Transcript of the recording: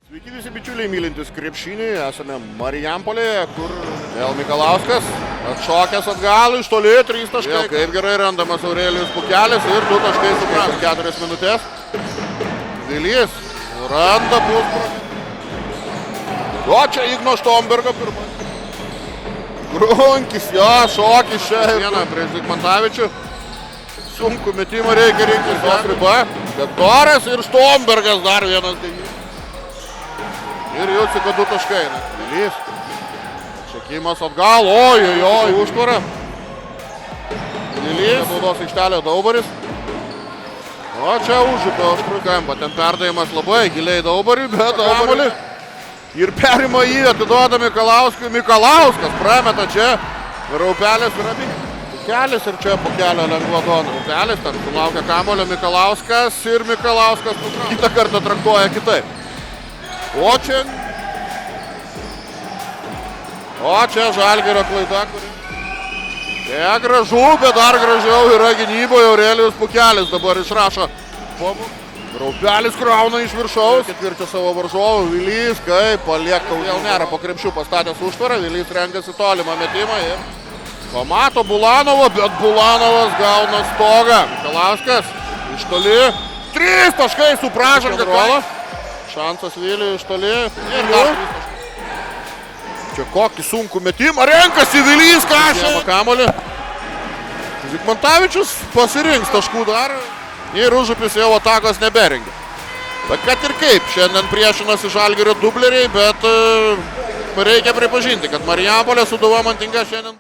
Sveiki visi bičiuliai mylintis krepšinį, esame Marijampolėje, kur vėl Mikalauskas atšokęs atgal iš toli, 3 taškai. Kaip gerai randamas Aurelijus Pukelis ir 2 taškai supras, 4 minutės. Vilys randa pusbrolį. O čia Igno Štombergo pirmas. Grunkis, jo, šokis čia. Vieną prieš Zigmantavičių. Sunku metimą reikia rinktis, jos riba. Bektoras ir Štombergas dar vienas dėjimas. Ir Juciko 2 taškai. Vilys. Šakimas atgal. Oi, užtvara. Vilys. Baudos aikštelė Daubaris. O čia užupė užtrukamba. Ten perdavimas labai giliai Daubariui, bet Daubarį. Ir perima jį, atiduoda Mikalauskui. Mikalauskas prameta čia. Raupelis yra Pukelis ir čia Pukelio lengva dona. Raupelis ten sulaukia kamulio Mikalauskas ir Mikalauskas kitą kartą traktuoja kitaip. O čia Žalgirio klaida, kuri... Gražu, bet dar gražiau yra gynyboje Aurelijus Pukelis. Dabar išrašo pomų. Raupelis krauna iš viršaus. Ketvirčia savo varžovų. Vilys, kaip palieka. Vėl nėra po krepšių pastatęs užtvarą. Vilys renkasi tolimą metimą ir pamato Bulanovą, bet Bulanovas gauna stogą. Mikalauskas iš toli. 3 taškai su pražanga. Šansas Viliui iš toli. Ir dar 3 taškai. Čia kokį sunkų metimą. Renkasi Vilys, kašė. Kamolį. Zigmantavičius pasirinks taškų dar. Ir Užupis jau atakos neberengia. Bet kad ir kaip, šiandien priešinasi Žalgirio dubleriai, bet reikia pripažinti, kad Marijampolė Sūduva Mantinga šiandien...